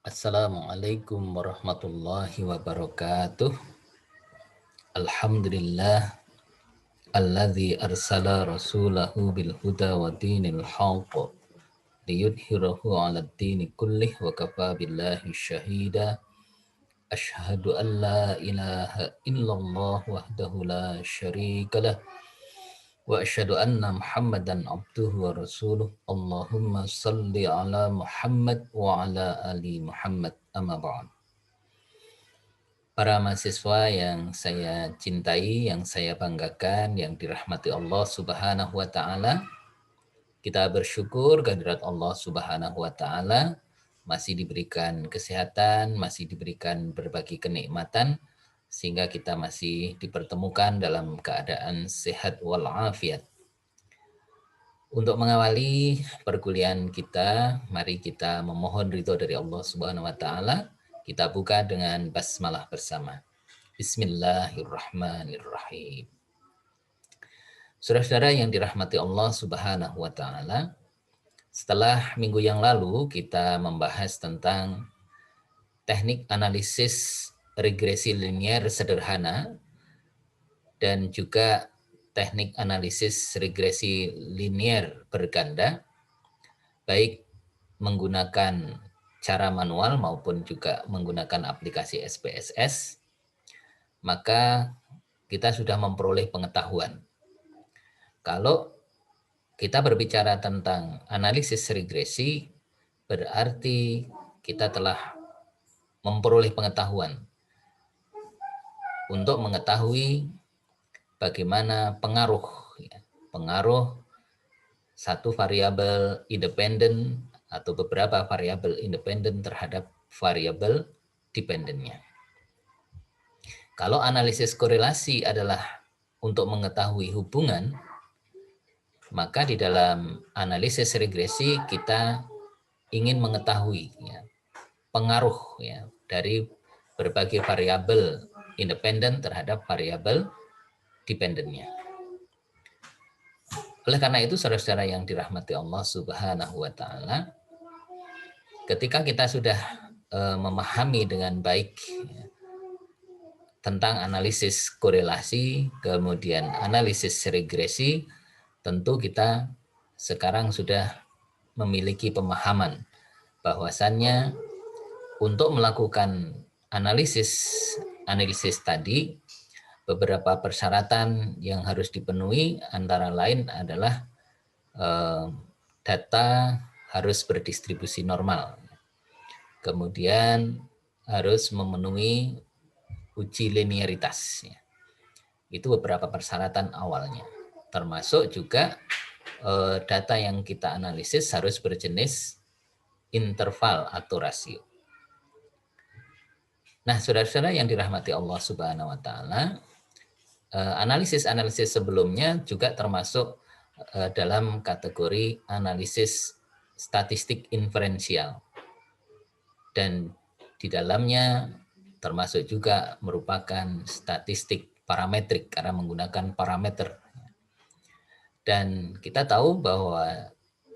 Assalamualaikum warahmatullahi wabarakatuh. Alhamdulillah alladzi arsala rasulahu bil huda wa dinil haqq liyudhhirahu 'alad dini kullih wa kafa billahi syahida. Asyhadu an la ilaha illallah wahdahu la syarikalah wa asyhadu anna Muhammadan abduhu wa rasuluh. Allahumma salli ala Muhammad wa ala ali Muhammad amma ba'd. Para mahasiswa yang saya cintai, yang saya banggakan, yang dirahmati Allah Subhanahu wa taala, kita bersyukur kehadirat Allah Subhanahu wa taala masih diberikan kesehatan, masih diberikan berbagai kenikmatan sehingga kita masih dipertemukan dalam keadaan sehat walafiat. Untuk mengawali perkuliahan kita, mari kita memohon ridho dari Allah Subhanahu wa taala. Kita buka dengan basmalah bersama. Bismillahirrahmanirrahim. Saudara-saudara yang dirahmati Allah Subhanahu wa taala, setelah minggu yang lalu kita membahas tentang teknik analisis regresi linier sederhana dan juga teknik analisis regresi linier berganda, baik menggunakan cara manual maupun juga menggunakan aplikasi SPSS, maka kita sudah memperoleh pengetahuan. Kalau kita berbicara tentang analisis regresi, berarti kita telah memperoleh pengetahuan untuk mengetahui bagaimana pengaruh satu variabel independen atau beberapa variabel independen terhadap variabel dependennya. Kalau analisis korelasi adalah untuk mengetahui hubungan, maka di dalam analisis regresi kita ingin mengetahui pengaruh dari berbagai variabel independen terhadap variabel dependennya. Oleh karena itu, saudara-saudara yang dirahmati Allah Subhanahu wa taala, ketika kita sudah memahami dengan baik tentang analisis korelasi, kemudian analisis regresi, tentu kita sekarang sudah memiliki pemahaman bahwasannya untuk melakukan analisis tadi, beberapa persyaratan yang harus dipenuhi antara lain adalah data harus berdistribusi normal. Kemudian harus memenuhi uji linearitas. Itu beberapa persyaratan awalnya. Termasuk juga data yang kita analisis harus berjenis interval atau rasio. Nah, saudara-saudara yang dirahmati Allah Subhanahu wa taala, analisis sebelumnya juga termasuk dalam kategori analisis statistik inferensial. Dan di dalamnya termasuk juga merupakan statistik parametrik karena menggunakan parameter. Dan kita tahu bahwa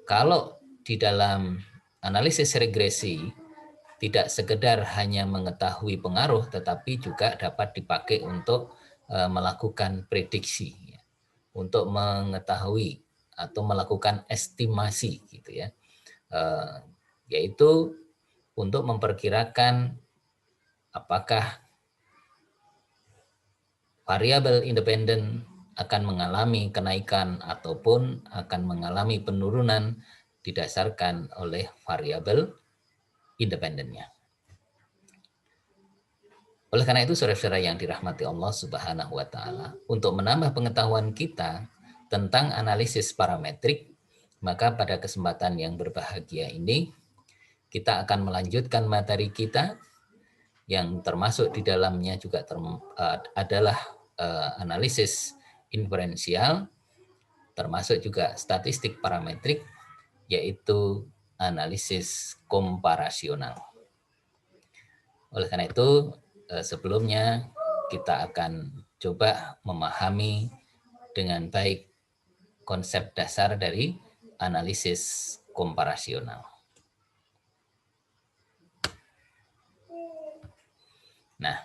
kalau di dalam analisis regresi tidak sekedar hanya mengetahui pengaruh, tetapi juga dapat dipakai untuk melakukan prediksi, untuk mengetahui atau melakukan estimasi, gitu ya, yaitu untuk memperkirakan apakah variabel independen akan mengalami kenaikan ataupun akan mengalami penurunan didasarkan oleh variabel independennya. Oleh karena itu, saudara-saudara yang dirahmati Allah Subhanahu wa taala, untuk menambah pengetahuan kita tentang analisis parametrik, maka pada kesempatan yang berbahagia ini kita akan melanjutkan materi kita yang termasuk di dalamnya juga adalah analisis inferensial, termasuk juga statistik parametrik, yaitu analisis komparasional. Oleh karena itu, sebelumnya kita akan coba memahami dengan baik konsep dasar dari analisis komparasional. Nah,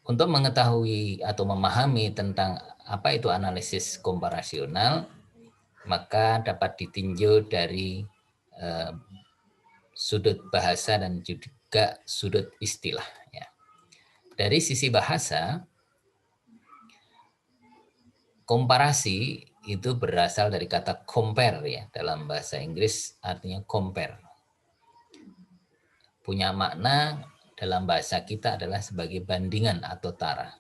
untuk mengetahui atau memahami tentang apa itu analisis komparasional, maka dapat ditinjau dari sudut bahasa dan juga sudut istilah. Ya. Dari sisi bahasa, komparasi itu berasal dari kata compare ya, dalam bahasa Inggris artinya compare. Punya makna dalam bahasa kita adalah sebagai bandingan atau tara.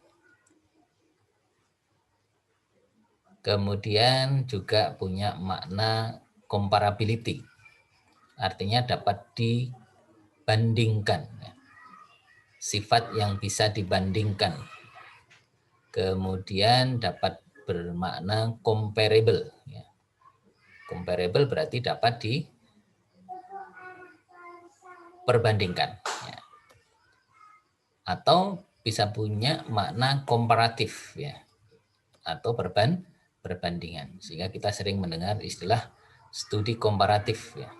Kemudian juga punya makna comparability, artinya dapat dibandingkan, sifat yang bisa dibandingkan. Kemudian dapat bermakna comparable. Comparable berarti dapat diperbandingkan. Atau bisa punya makna komparatif, ya, atau perbandingan. Sehingga kita sering mendengar istilah studi komparatif, ya,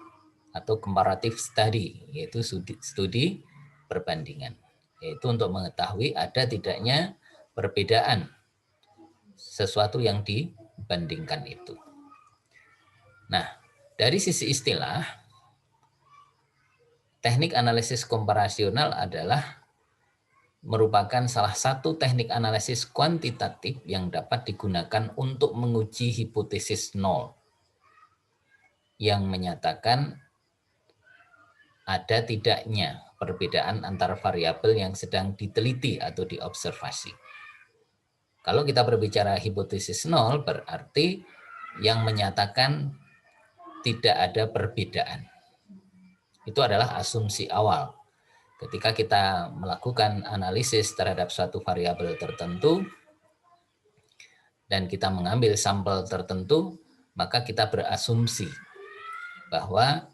atau comparative study, yaitu studi perbandingan. Yaitu untuk mengetahui ada tidaknya perbedaan sesuatu yang dibandingkan itu. Nah, dari sisi istilah, teknik analisis komparasional adalah merupakan salah satu teknik analisis kuantitatif yang dapat digunakan untuk menguji hipotesis nol yang menyatakan ada tidaknya perbedaan antar variabel yang sedang diteliti atau diobservasi. Kalau kita berbicara hipotesis nol berarti yang menyatakan tidak ada perbedaan. Itu adalah asumsi awal. Ketika kita melakukan analisis terhadap suatu variabel tertentu dan kita mengambil sampel tertentu, maka kita berasumsi bahwa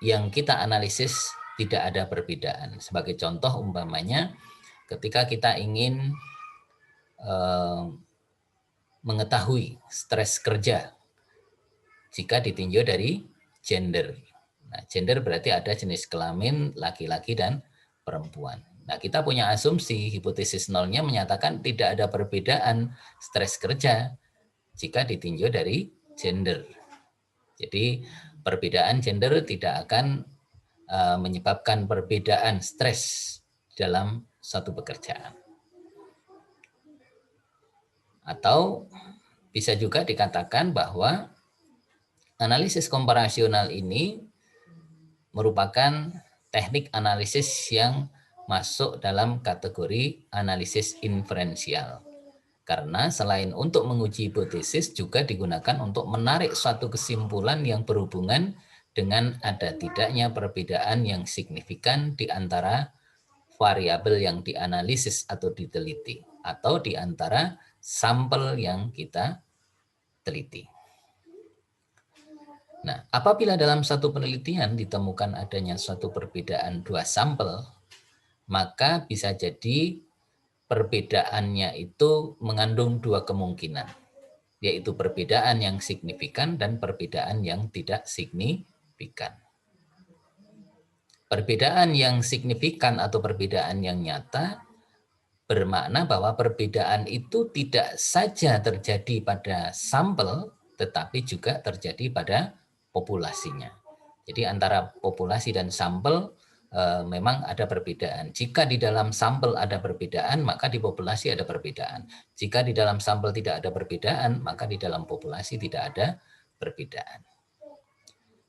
yang kita analisis tidak ada perbedaan. Sebagai contoh umpamanya ketika kita ingin mengetahui stres kerja jika ditinjau dari gender. Nah, gender berarti ada jenis kelamin laki-laki dan perempuan. Nah, kita punya asumsi hipotesis nolnya menyatakan tidak ada perbedaan stres kerja jika ditinjau dari gender. Jadi, perbedaan gender tidak akan menyebabkan perbedaan stres dalam satu pekerjaan. Atau bisa juga dikatakan bahwa analisis komparasional ini merupakan teknik analisis yang masuk dalam kategori analisis inferensial. Karena selain untuk menguji hipotesis juga digunakan untuk menarik suatu kesimpulan yang berhubungan dengan ada tidaknya perbedaan yang signifikan di antara variabel yang dianalisis atau diteliti atau di antara sampel yang kita teliti. Nah, apabila dalam satu penelitian ditemukan adanya suatu perbedaan dua sampel, maka bisa jadi perbedaannya itu mengandung dua kemungkinan, yaitu perbedaan yang signifikan dan perbedaan yang tidak signifikan. Perbedaan yang signifikan atau perbedaan yang nyata bermakna bahwa perbedaan itu tidak saja terjadi pada sampel, tetapi juga terjadi pada populasinya. Jadi antara populasi dan sampel memang ada perbedaan. Jika di dalam sampel ada perbedaan, maka di populasi ada perbedaan. Jika di dalam sampel tidak ada perbedaan, maka di dalam populasi tidak ada perbedaan.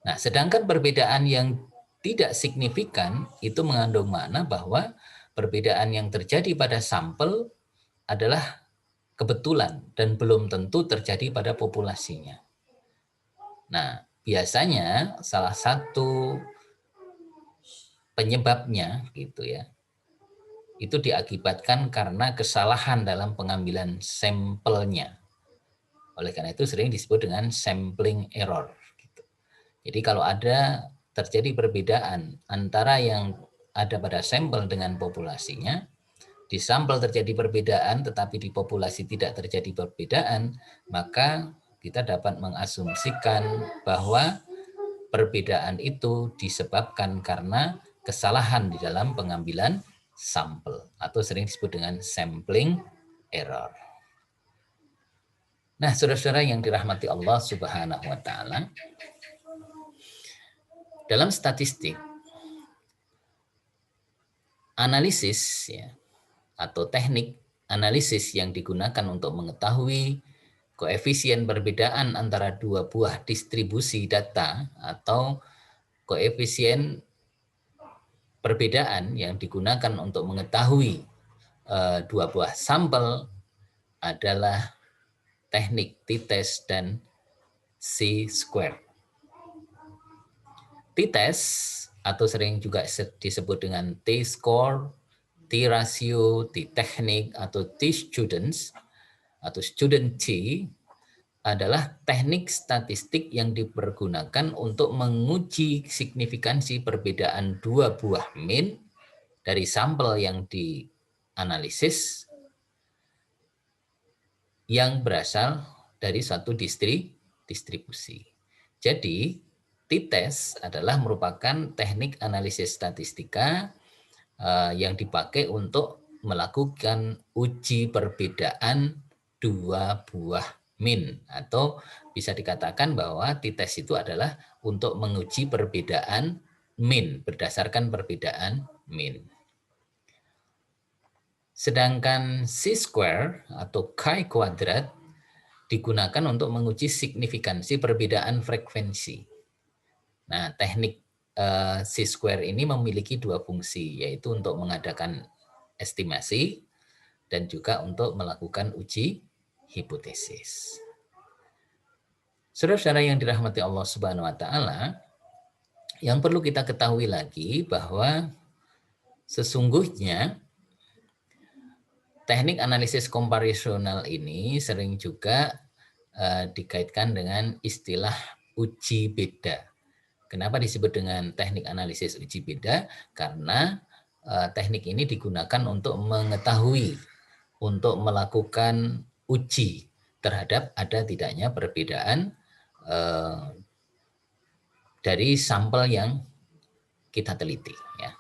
Nah, sedangkan perbedaan yang tidak signifikan itu mengandung makna bahwa perbedaan yang terjadi pada sampel adalah kebetulan dan belum tentu terjadi pada populasinya. Nah, biasanya salah satu penyebabnya gitu ya, itu diakibatkan karena kesalahan dalam pengambilan sampelnya. Oleh karena itu sering disebut dengan sampling error. Gitu. Jadi kalau ada terjadi perbedaan antara yang ada pada sampel dengan populasinya, di sampel terjadi perbedaan tetapi di populasi tidak terjadi perbedaan, maka kita dapat mengasumsikan bahwa perbedaan itu disebabkan karena kesalahan di dalam pengambilan sampel atau sering disebut dengan sampling error. Nah, saudara-saudara yang dirahmati Allah Subhanahu wa taala, dalam statistik analisis ya, atau teknik analisis yang digunakan untuk mengetahui koefisien perbedaan antara dua buah distribusi data atau koefisien perbedaan yang digunakan untuk mengetahui dua buah sampel adalah teknik t-test dan C-square. T-test atau sering juga disebut dengan T-score, T-ratio, T-teknik, atau T-students, atau student T, adalah teknik statistik yang dipergunakan untuk menguji signifikansi perbedaan dua buah mean dari sampel yang dianalisis yang berasal dari suatu distribusi. Jadi, t-test adalah merupakan teknik analisis statistika yang dipakai untuk melakukan uji perbedaan dua buah mean, atau bisa dikatakan bahwa t-test itu adalah untuk menguji perbedaan mean berdasarkan perbedaan mean. Sedangkan C-square atau chi-kuadrat digunakan untuk menguji signifikansi perbedaan frekuensi. Nah, teknik C-square ini memiliki dua fungsi, yaitu untuk mengadakan estimasi dan juga untuk melakukan uji hipotesis. Saudara-saudara yang dirahmati Allah Subhanahu wa taala, yang perlu kita ketahui lagi bahwa sesungguhnya teknik analisis komparasional ini sering juga dikaitkan dengan istilah uji beda. Kenapa disebut dengan teknik analisis uji beda? Karena teknik ini digunakan untuk mengetahui, untuk melakukan uji terhadap ada tidaknya perbedaan dari sampel yang kita teliti. Ya.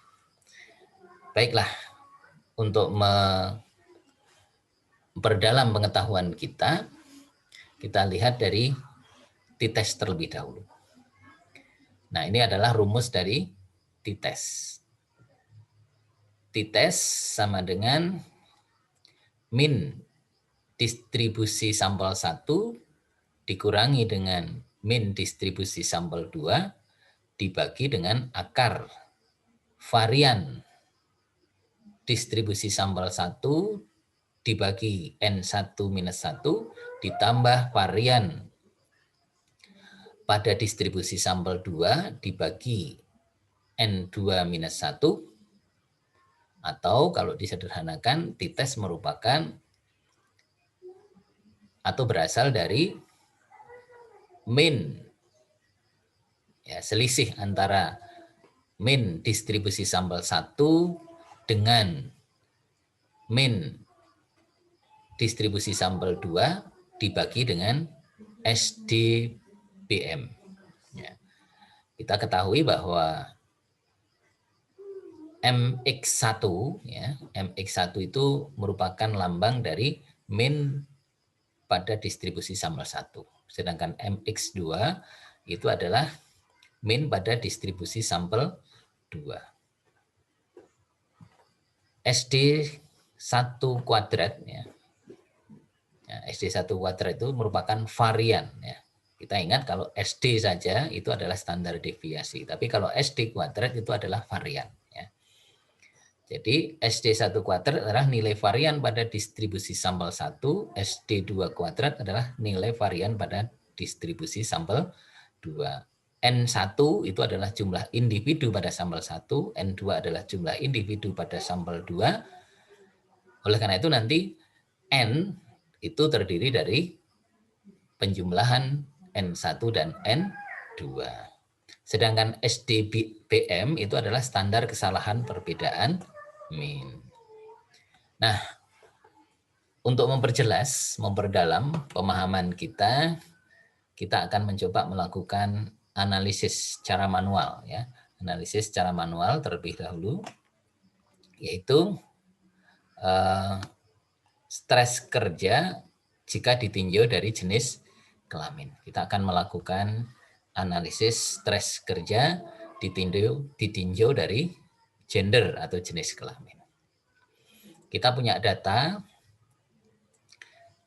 Baiklah, untuk memperdalam pengetahuan kita lihat dari t-test terlebih dahulu. Nah, ini adalah rumus dari t-test. T-test sama dengan min distribusi sampel 1 dikurangi dengan min distribusi sampel 2 dibagi dengan akar varian distribusi sampel 1 dibagi N1 minus 1 ditambah varian pada distribusi sampel 2 dibagi N2 minus 1, atau kalau disederhanakan t-test merupakan atau berasal dari min, ya, selisih antara min distribusi sampel 1 dengan min distribusi sampel 2 dibagi dengan SDBM. Ya. Kita ketahui bahwa MX1, ya, MX1 itu merupakan lambang dari min pada distribusi sampel 1. Sedangkan MX2 itu adalah min pada distribusi sampel 2. SD1 kuadrat, ya. SD1 kuadrat itu merupakan varian, ya. Kita ingat kalau SD saja itu adalah standar deviasi, tapi kalau SD kuadrat itu adalah varian. Ya. Jadi SD1 kuadrat adalah nilai varian pada distribusi sampel 1, SD2 kuadrat adalah nilai varian pada distribusi sampel 2. N1 itu adalah jumlah individu pada sampel 1, N2 adalah jumlah individu pada sampel 2. Oleh karena itu nanti N itu terdiri dari penjumlahan N1 dan N2. Sedangkan SDBM itu adalah standar kesalahan perbedaan mean. Nah, untuk memperdalam pemahaman kita akan mencoba melakukan analisis secara manual, ya. analisis secara manual terlebih dahulu, yaitu stres kerja jika ditinjau dari jenis kelamin. Kita akan melakukan analisis stres kerja ditinjau dari gender atau jenis kelamin. Kita punya data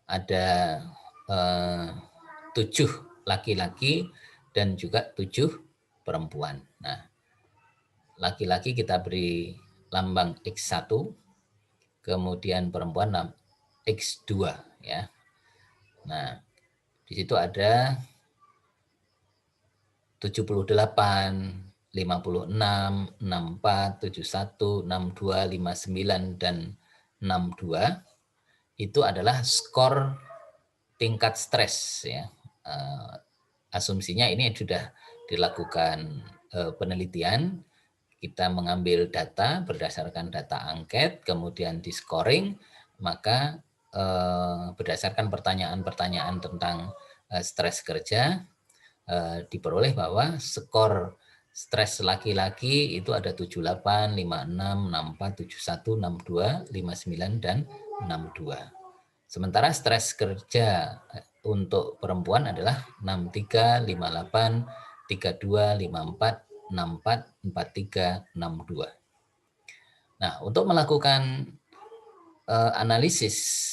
ada 7 laki-laki dan juga 7 perempuan. Nah, laki-laki kita beri lambang X1, kemudian perempuan X2 ya. Nah, di situ ada 78, 56, 64, 71, 62, 59 dan 62 itu adalah skor tingkat stres ya. Asumsinya ini sudah dilakukan penelitian, kita mengambil data berdasarkan data angket, kemudian di scoring, maka berdasarkan pertanyaan-pertanyaan tentang stres kerja, diperoleh bahwa skor stres laki-laki itu ada 78, 56, 64, 71, 62, 59, dan 62. Sementara stres kerja untuk perempuan adalah 63, 58, 32, 54, 64, 43, 62. Nah, untuk melakukan analisis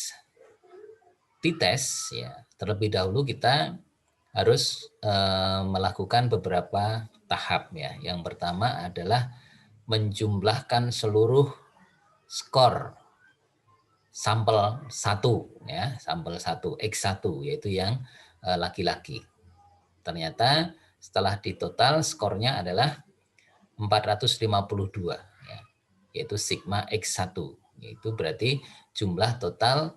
T-test ya, terlebih dahulu kita harus melakukan beberapa tahap ya. Yang pertama adalah menjumlahkan seluruh skor sampel 1 ya, sampel 1 X1 yaitu yang laki-laki. Ternyata setelah ditotal skornya adalah 452 ya, yaitu sigma X1, yaitu berarti jumlah total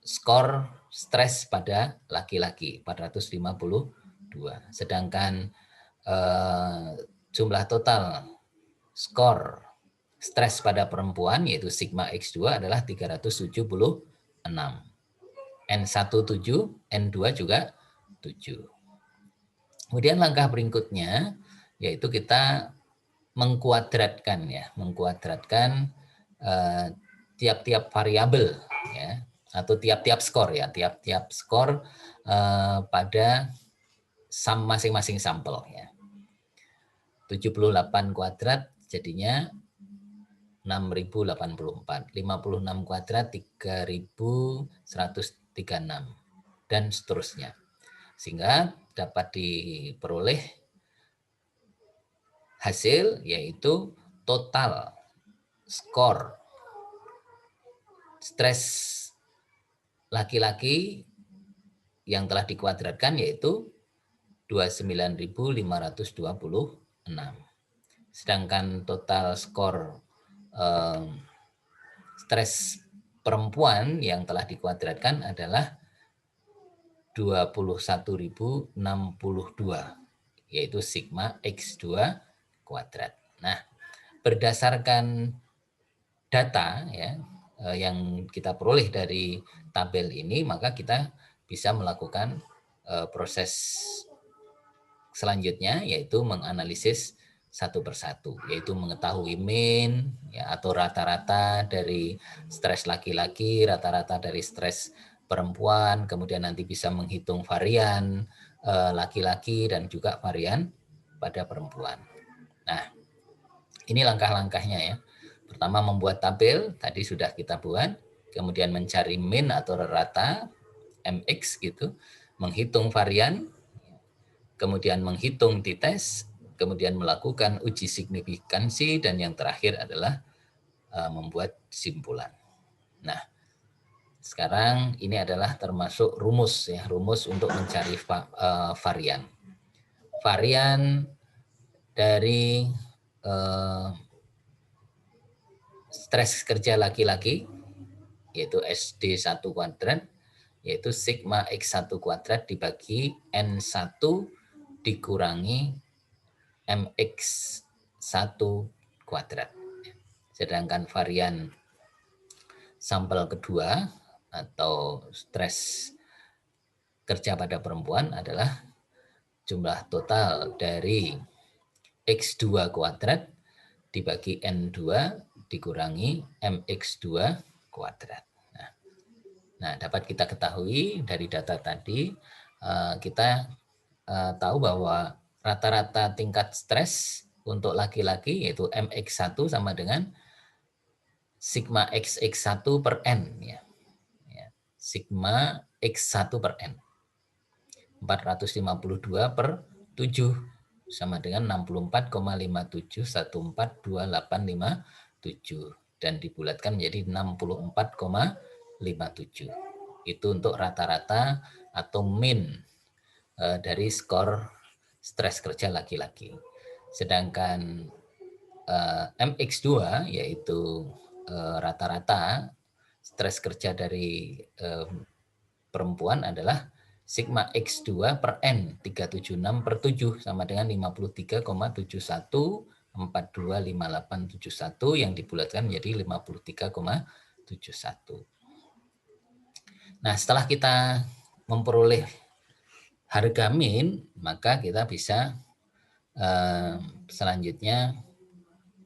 skor stres pada laki-laki 452. Sedangkan jumlah total skor stres pada perempuan yaitu sigma X2 adalah 376. N1 7, N2 juga 7. Kemudian langkah berikutnya yaitu kita mengkuadratkan ya, mengkuadratkan tiap-tiap variabel ya, atau tiap-tiap skor ya, tiap-tiap skor pada masing-masing sampel ya. 78 kuadrat jadinya 6084, 56 kuadrat 3136 dan seterusnya. Sehingga dapat diperoleh hasil yaitu total skor stres laki-laki yang telah dikuadratkan yaitu 29.526. Sedangkan total skor stres perempuan yang telah dikuadratkan adalah 21.062, yaitu sigma X2 kuadrat. Nah, berdasarkan data ya yang kita peroleh dari tabel ini, maka kita bisa melakukan proses selanjutnya yaitu menganalisis satu persatu, yaitu mengetahui mean ya, atau rata-rata dari stres laki-laki, rata-rata dari stres perempuan, kemudian nanti bisa menghitung varian laki-laki dan juga varian pada perempuan. Nah, ini langkah-langkahnya ya. Pertama membuat tabel, tadi sudah kita buat, kemudian mencari mean atau rata MX gitu, menghitung varian, kemudian menghitung t-test, kemudian melakukan uji signifikansi, dan yang terakhir adalah membuat simpulan. Nah, sekarang ini adalah termasuk rumus ya, rumus untuk mencari varian. Varian dari stres kerja laki-laki yaitu SD1 kuadrat yaitu sigma X1 kuadrat dibagi N1 dikurangi MX1 kuadrat. Sedangkan varian sampel kedua atau stres kerja pada perempuan adalah jumlah total dari X2 kuadrat dibagi N2 dikurangi MX2 kuadrat. Nah, dapat kita ketahui dari data tadi, kita tahu bahwa rata-rata tingkat stres untuk laki-laki yaitu MX1 sama dengan sigma XX1 per N. Ya. Sigma X1 per N. 452 per 7 sama dengan 64,57142857 dan dibulatkan menjadi 64,57. Itu untuk rata-rata atau min dari skor stres kerja laki-laki. Sedangkan MX2 yaitu rata-rata stres kerja dari perempuan adalah sigma X2 per N 376 per 7 sama dengan 53,71425871 yang dibulatkan menjadi 53,71. Nah, setelah kita memperoleh harga min, maka kita bisa selanjutnya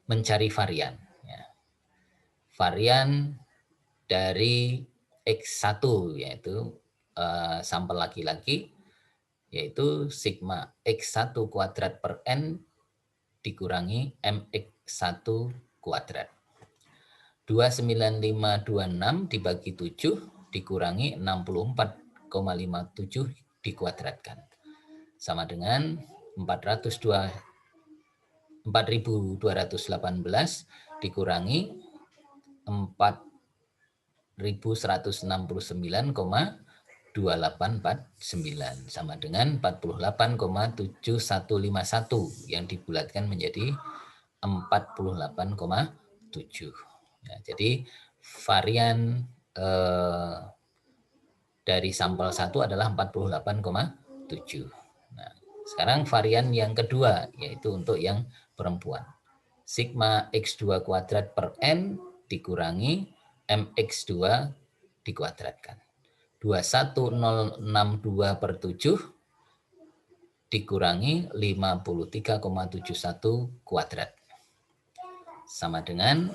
mencari varian. Varian dari X1 yaitu sampel laki-laki yaitu sigma X1 kuadrat per N dikurangi MX1 kuadrat. 29526 dibagi 7 dikurangi 64,57 dikuadratkan. Sama dengan 4218 dikurangi 4169,2849 sama dengan 48,7151 yang dibulatkan menjadi 48,7. Ya, jadi varian dari sampel 1 adalah 48,7. Nah, sekarang varian yang kedua yaitu untuk yang perempuan. Sigma X2 kuadrat per N dikurangi MX2 dikuadratkan. 21062 per 7 dikurangi 53,71 kuadrat. Sama dengan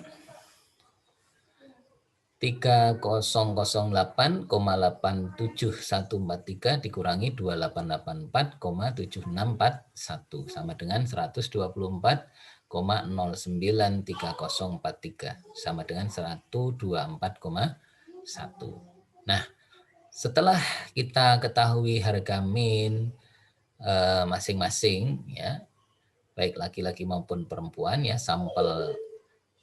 3008,87143 dikurangi 2884,7641 sama dengan 124,093043 sama dengan 124,1. Nah, setelah kita ketahui harga min masing-masing ya, baik laki-laki maupun perempuan ya, sampel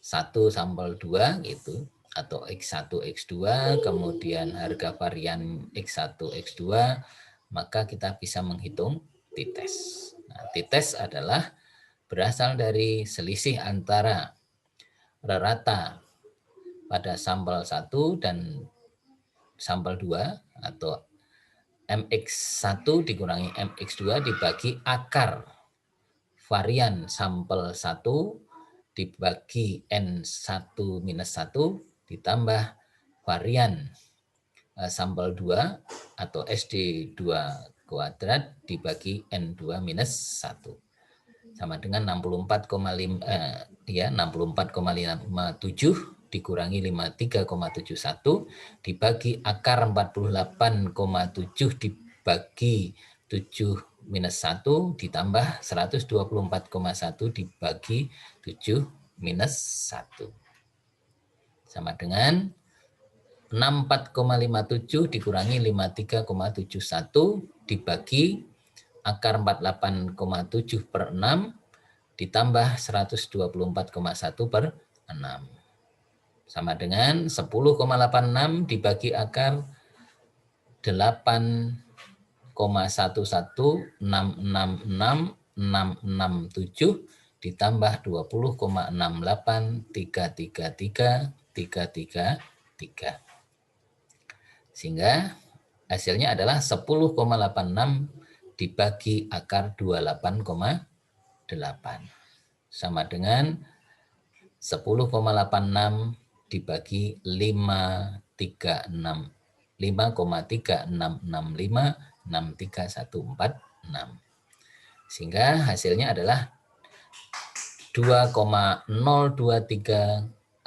1, sampel 2 gitu atau X1, X2, kemudian harga varian X1, X2, maka kita bisa menghitung t-test. Nah, t-test adalah berasal dari selisih antara rata pada sampel 1 dan sampel 2 atau MX1 dikurangi MX2 dibagi akar varian sampel 1 dibagi N1 minus 1 ditambah varian sampel 2 atau SD2 kuadrat dibagi N2 minus 1. Sama dengan 64,57 dikurangi 53,71 dibagi akar 48,7 dibagi 7 minus 1 ditambah 124,1 dibagi 7 minus 1. Sama dengan 64,57 dikurangi 53,71 dibagi akar 48,7 per 6 ditambah 124,1 per 6. Sama dengan 10,86 dibagi akar 8,1166667 ditambah 20,68333333. Sehingga hasilnya adalah 10,86 dibagi akar 28,8 sama dengan 10,86 dibagi 5,36656314,6. Sehingga hasilnya adalah 2,0236415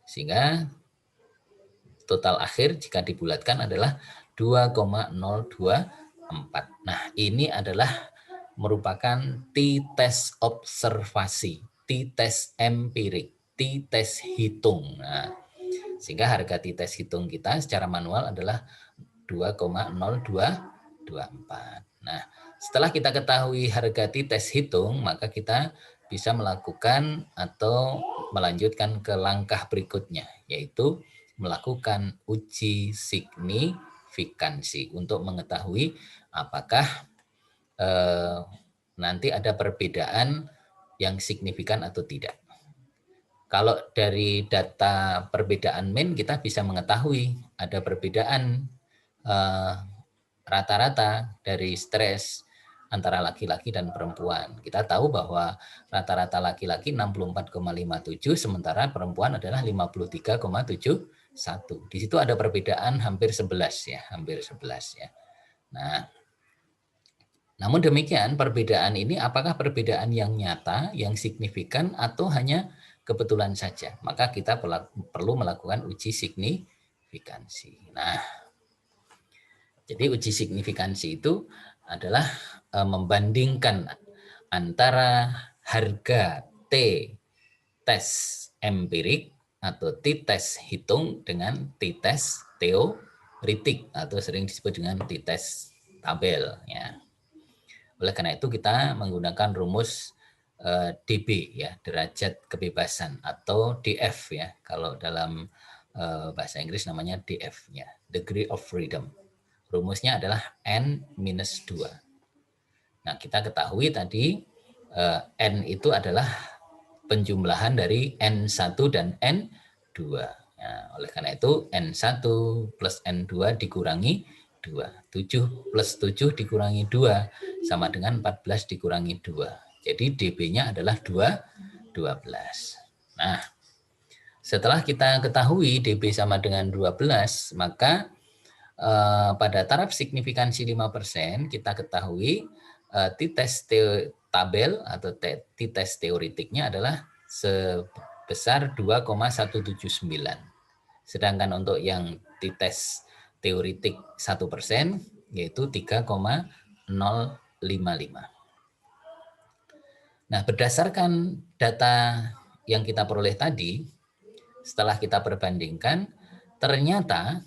sehingga total akhir jika dibulatkan adalah 2,024. Nah, ini adalah merupakan t-test observasi, t-test empirik, t-test hitung. Nah, sehingga harga t-test hitung kita secara manual adalah 2,0224. Nah, setelah kita ketahui harga t-test hitung, maka kita bisa melakukan atau melanjutkan ke langkah berikutnya, yaitu melakukan uji signifikansi untuk mengetahui apakah nanti ada perbedaan yang signifikan atau tidak. Kalau dari data perbedaan mean kita bisa mengetahui ada perbedaan rata-rata dari stres antara laki-laki dan perempuan. Kita tahu bahwa rata-rata laki-laki 64,57 sementara perempuan adalah 53,71. Di situ ada perbedaan hampir 11 ya, hampir 11 ya. Nah, namun demikian perbedaan ini apakah perbedaan yang nyata, yang signifikan atau hanya kebetulan saja? Maka kita perlu melakukan uji signifikansi. Nah, jadi uji signifikansi itu adalah membandingkan antara harga T tes empirik atau t-tes hitung dengan t-tes teoritik atau sering disebut dengan t-tes tabel ya. Oleh karena itu kita menggunakan rumus DB ya, derajat kebebasan atau DF ya. Kalau dalam bahasa Inggris namanya DF ya, degree of freedom. Rumusnya adalah N-2. Nah, kita ketahui tadi N itu adalah penjumlahan dari N1 dan N2. Nah, oleh karena itu N1 plus N2 dikurangi 2. 7 plus 7 dikurangi 2 sama dengan 14 dikurangi 2. Jadi DB-nya adalah 12. Nah, setelah kita ketahui DB sama dengan 12, maka pada taraf signifikansi 5% kita ketahui t-test tabel atau t-test teoritiknya adalah sebesar 2,179. Sedangkan untuk yang t-test teoritik 1% yaitu 3,055. Nah, berdasarkan data yang kita peroleh tadi, setelah kita perbandingkan, ternyata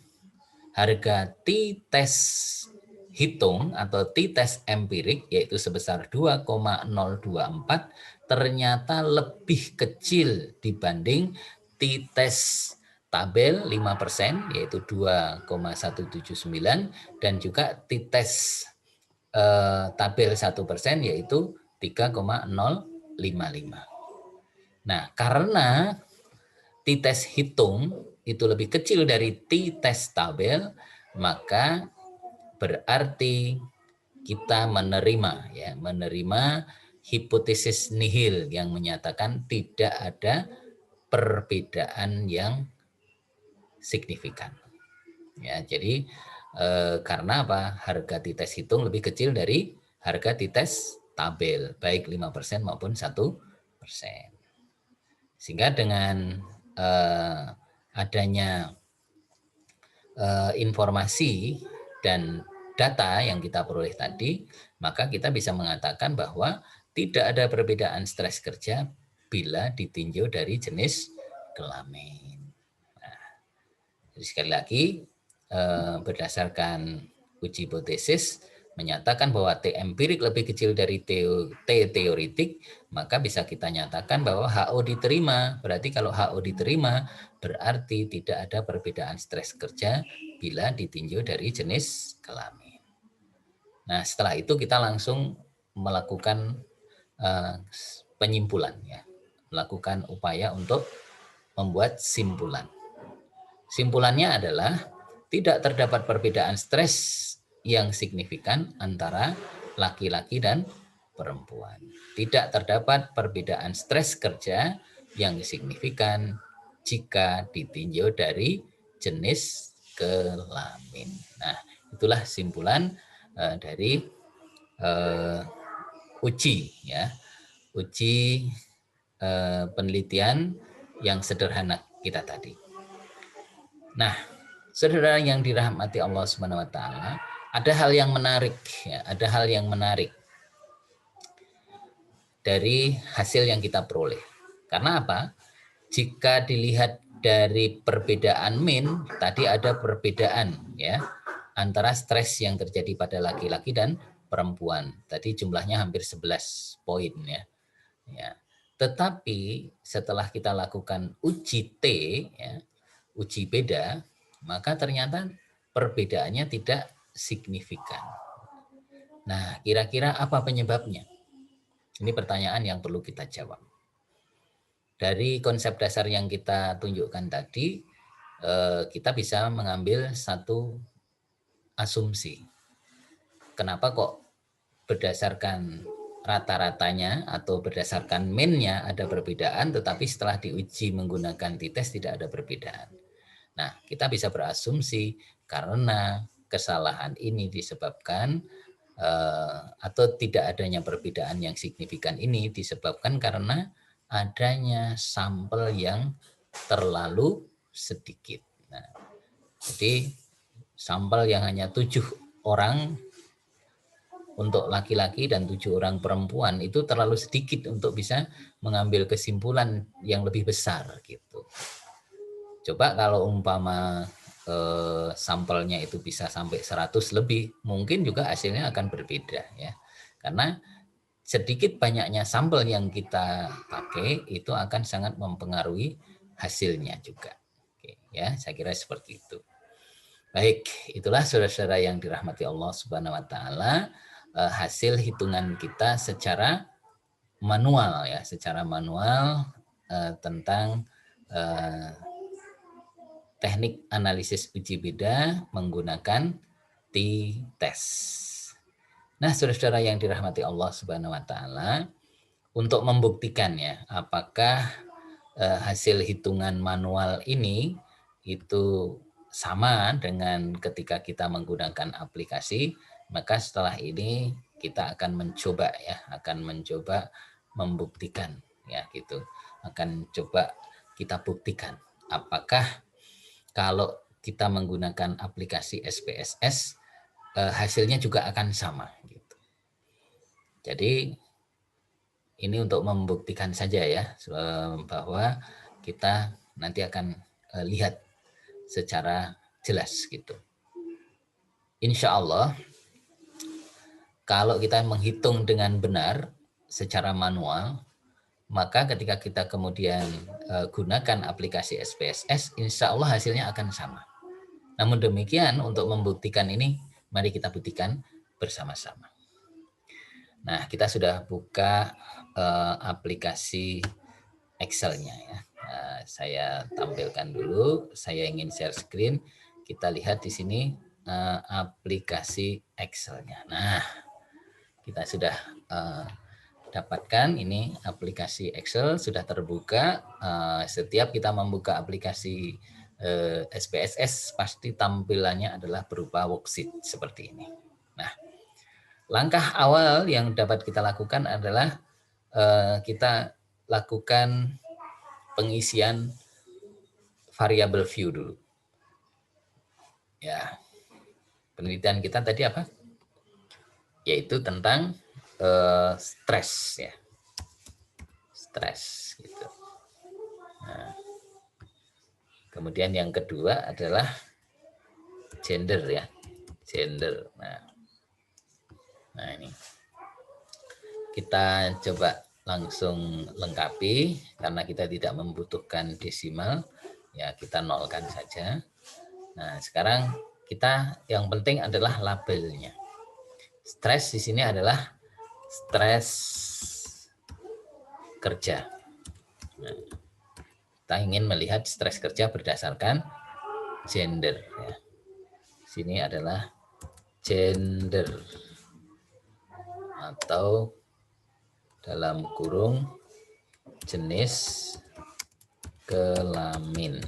harga t-test hitung atau t-test empirik yaitu sebesar 2,024 ternyata lebih kecil dibanding t-test tabel 5% yaitu 2,179 dan juga t-test tabel 1% yaitu 3,055. Nah, karena t-test hitung itu lebih kecil dari t-test tabel, maka berarti kita menerima hipotesis nihil yang menyatakan tidak ada perbedaan yang signifikan. Ya, jadi karena apa? Harga t-test hitung lebih kecil dari harga t-test tabel, baik 5% maupun 1%. Sehingga dengan adanya informasi dan data yang kita peroleh tadi, maka kita bisa mengatakan bahwa tidak ada perbedaan stres kerja bila ditinjau dari jenis kelamin. Nah, jadi sekali lagi berdasarkan uji hipotesis menyatakan bahwa T empirik lebih kecil dari T teoritik, maka bisa kita nyatakan bahwa HO diterima. Berarti kalau HO diterima, berarti tidak ada perbedaan stres kerja bila ditinjau dari jenis kelamin. Nah, setelah itu kita langsung melakukan penyimpulan, ya, melakukan upaya untuk membuat simpulan. Simpulannya adalah tidak terdapat perbedaan stres yang signifikan antara laki-laki dan perempuan. Tidak terdapat perbedaan stres kerja yang signifikan jika ditinjau dari jenis kelamin. Nah, itulah simpulan dari uji ya, uji penelitian yang sederhana kita tadi. Nah, saudara yang dirahmati Allah Subhanahu wa taala, ada hal yang menarik ya, ada hal yang menarik dari hasil yang kita peroleh. Karena apa? Jika dilihat dari perbedaan min, tadi ada perbedaan ya antara stres yang terjadi pada laki-laki dan perempuan. Tadi jumlahnya hampir 11 poin ya. Ya. Tetapi setelah kita lakukan uji T ya, uji beda, maka ternyata perbedaannya tidak signifikan. Nah, kira-kira apa penyebabnya? Ini pertanyaan yang perlu kita jawab. Dari konsep dasar yang kita tunjukkan tadi, kita bisa mengambil satu asumsi. Kenapa kok berdasarkan rata-ratanya atau berdasarkan min-nya ada perbedaan, tetapi setelah diuji menggunakan t-test tidak ada perbedaan. Nah, kita bisa berasumsi karena kesalahan ini disebabkan atau tidak adanya perbedaan yang signifikan ini disebabkan karena adanya sampel yang terlalu sedikit. Nah, jadi sampel yang hanya 7 orang untuk laki-laki dan 7 orang perempuan itu terlalu sedikit untuk bisa mengambil kesimpulan yang lebih besar gitu. Coba kalau umpama sampelnya itu bisa sampai 100 lebih, mungkin juga hasilnya akan berbeda ya. Karena sedikit banyaknya sampel yang kita pakai itu akan sangat mempengaruhi hasilnya juga. Oke, ya, saya kira seperti itu. Baik, itulah saudara-saudara yang dirahmati Allah Subhanahu wa taala, hasil hitungan kita secara manual ya, secara manual tentang teknik analisis uji beda menggunakan t-test. Nah, saudara-saudara yang dirahmati Allah Subhanahu wa taala, untuk membuktikan ya apakah hasil hitungan manual ini itu sama dengan ketika kita menggunakan aplikasi, maka setelah ini kita akan mencoba ya, akan mencoba membuktikan ya gitu. Akan coba kita buktikan apakah kalau kita menggunakan aplikasi SPSS hasilnya juga akan sama gitu. Jadi ini untuk membuktikan saja ya bahwa kita nanti akan lihat secara jelas gitu. Insya Allah kalau kita menghitung dengan benar secara manual, maka ketika kita kemudian gunakan aplikasi SPSS, insya Allah hasilnya akan sama. Namun demikian untuk membuktikan ini, mari kita buktikan bersama-sama. Nah, kita sudah buka aplikasi Excel-nya ya. Nah, saya tampilkan dulu. Saya ingin share screen. Kita lihat di sini aplikasi Excel-nya. Nah, kita sudah dapatkan ini aplikasi Excel sudah terbuka. Setiap kita membuka aplikasi SPSS pasti tampilannya adalah berupa worksheet seperti ini. Nah, langkah awal yang dapat kita lakukan adalah kita lakukan pengisian variabel view dulu. Ya, penelitian kita tadi apa? Yaitu tentang stres ya, stres gitu. Nah, kemudian yang kedua adalah gender ya, gender. Nah ini kita coba langsung lengkapi karena kita tidak membutuhkan desimal ya, kita nolkan saja. Nah sekarang kita yang penting adalah labelnya. Stres di sini adalah stres kerja. Nah, kita ingin melihat stres kerja berdasarkan gender ya. Sini adalah gender atau dalam kurung jenis kelamin.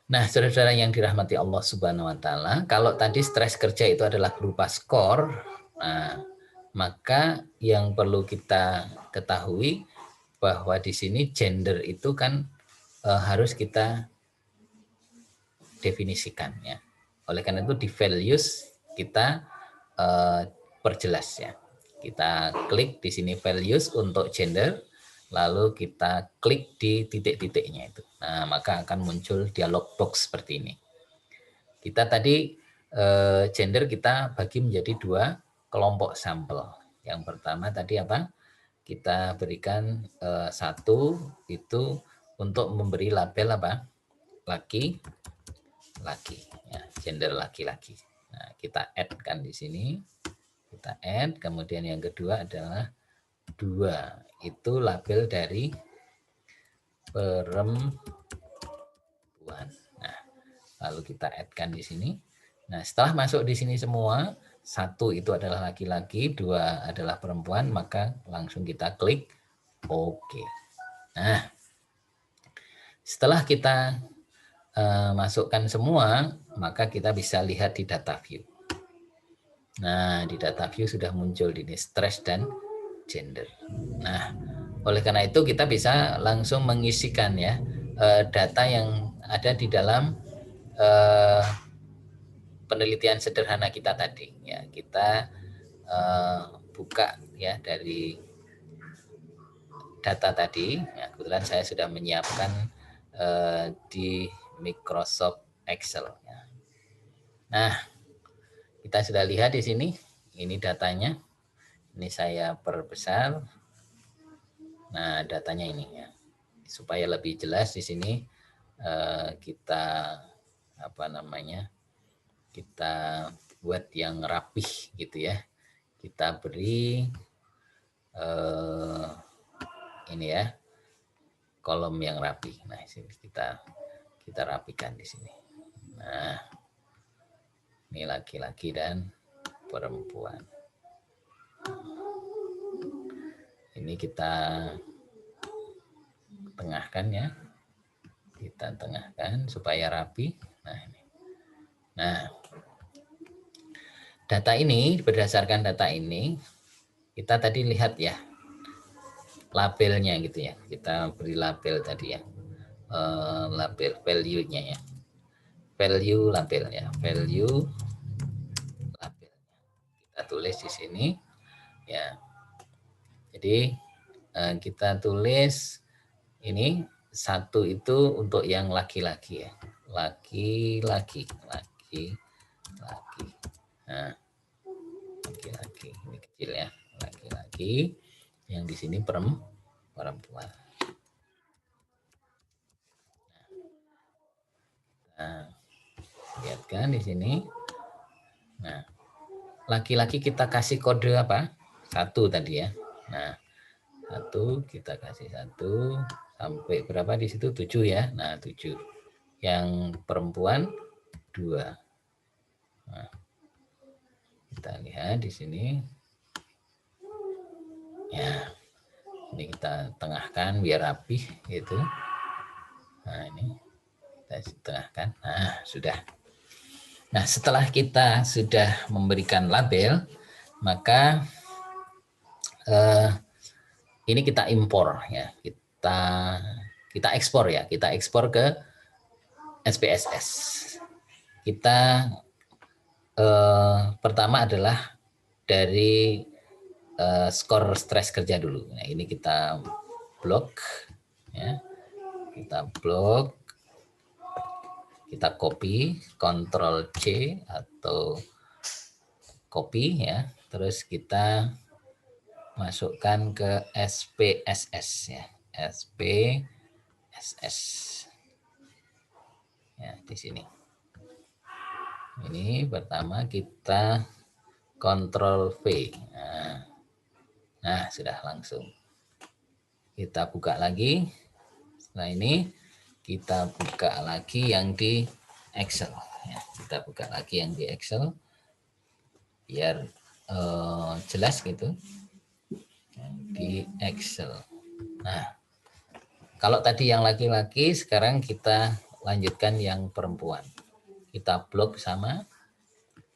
Nah, saudara-saudara yang dirahmati Allah Subhanahu wa taala, kalau tadi stres kerja itu adalah berupa skor, Nah, maka yang perlu kita ketahui bahwa di sini gender itu kan harus kita definisikan ya. Oleh karena itu di values kita perjelas ya. Kita klik di sini values untuk gender, lalu kita klik di titik-titiknya itu. Nah, maka akan muncul dialog box seperti ini. Kita tadi gender kita bagi menjadi 2 kelompok sampel. Yang pertama tadi apa? Kita berikan 1 itu untuk memberi label apa? Laki-laki, ya, gender laki-laki. Nah, kita add kan di sini. Kita add, kemudian yang kedua adalah 2. Itu label dari perempuan. Nah, lalu kita add-kan di sini. Nah, setelah masuk di sini semua, 1 itu adalah laki-laki, 2 adalah perempuan, maka langsung kita klik OK. Nah, setelah kita masukkan semua, maka kita bisa lihat di data view. Nah, di data view sudah muncul ini stres dan gender. Nah, oleh karena itu kita bisa langsung mengisikan ya data yang ada di dalam penelitian sederhana kita tadi. Ya, kita buka ya dari data tadi. Ya, kebetulan saya sudah menyiapkan di Microsoft Excel. Ya. Nah, kita sudah lihat di sini. Ini datanya. Ini saya perbesar. Nah, datanya ini ya. Supaya lebih jelas di sini kita apa namanya? Kita buat yang rapih gitu ya. Kita beri ini ya, kolom yang rapi. Nah, sini kita rapikan di sini. Nah, ini laki-laki dan perempuan. Ini kita tengahkan ya. Kita tengahkan supaya rapi. Nah, ini. Nah, data ini, berdasarkan data ini, kita tadi lihat ya, labelnya gitu ya. Kita beri label tadi ya. Label value-nya ya. Value label ya. Value label. Kita tulis di sini ya. Jadi kita tulis ini 1 itu untuk yang laki-laki ya. Laki-laki. Nah, laki-laki. Ini kecil ya. Laki-laki. Yang di sini perempuan. Nah, lihat kan di sini. Nah, laki-laki kita kasih kode apa? 1 tadi ya. Nah, 1 kita kasih 1 sampai berapa di situ? 7 ya. Nah, 7. Yang perempuan 2. Nah, kita lihat di sini. Ya. Ini kita tengahkan biar rapih gitu. Nah, ini kita tengahkan. Nah, sudah. Nah, setelah kita sudah memberikan label, maka ini kita impor ya. Kita ekspor ya. Kita ekspor ke SPSS. Kita pertama adalah dari skor stres kerja dulu. Nah, ini kita blok ya. Kita blok, kita copy, Ctrl C atau copy ya. Terus kita masukkan ke SPSS ya. SPSS. Ya, di sini. Ini pertama kita Ctrl V. Nah, sudah langsung. Kita buka lagi. Setelah ini kita buka lagi yang di Excel. Ya, kita buka lagi yang di Excel biar jelas gitu. Di Excel. Nah, kalau tadi yang laki-laki, sekarang kita lanjutkan yang perempuan. Kita blok sama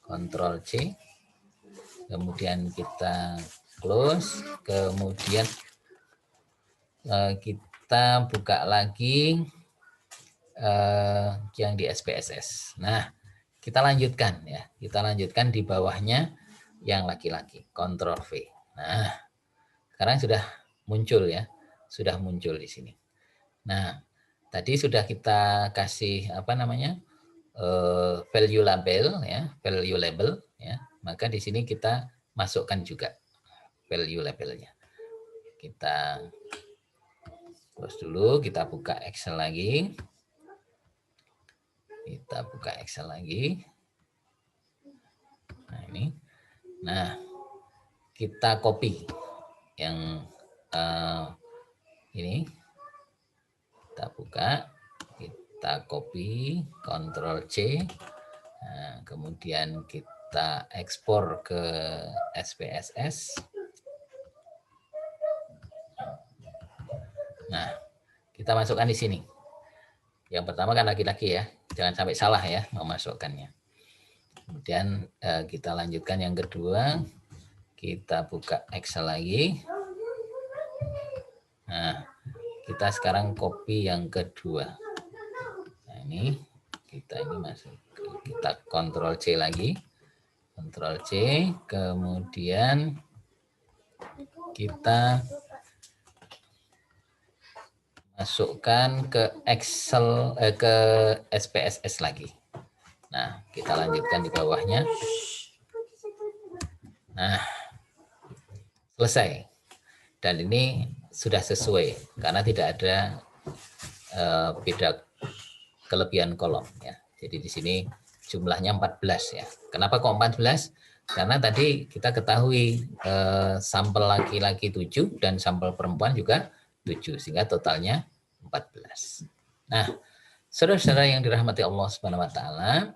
Ctrl C. kemudian kita close, kemudian kita buka lagi yang di SPSS. Nah, kita lanjutkan ya. Kita lanjutkan di bawahnya yang laki-laki, Ctrl V. Nah, sekarang sudah muncul ya. Sudah muncul di sini. Nah, tadi sudah kita kasih apa namanya? Value label ya, value label ya. Maka di sini kita masukkan juga value labelnya. Kita close dulu, kita buka Excel lagi. Kita buka Excel lagi. Nah, ini. Nah, kita copy yang ini. Kita buka, kita copy, Ctrl C. Nah, kemudian kita ekspor ke SPSS. Nah, kita masukkan di sini. Yang pertama kan laki-laki ya, jangan sampai salah ya memasukkannya. Kemudian kita lanjutkan yang kedua, kita buka Excel lagi. Nah, kita sekarang copy yang kedua. Nah, ini kita ini masuk, kita Ctrl C lagi, Ctrl C, kemudian kita masukkan ke Excel ke SPSS lagi. Nah, kita lanjutkan di bawahnya. Nah, selesai. Dan ini sudah sesuai karena tidak ada beda kelebihan kolom ya. Jadi di sini jumlahnya 14 ya. Kenapa kok 14? Karena tadi kita ketahui sampel laki-laki 7 dan sampel perempuan juga 7 sehingga totalnya 14. Nah, saudara-saudara yang dirahmati Allah Subhanahu wa taala,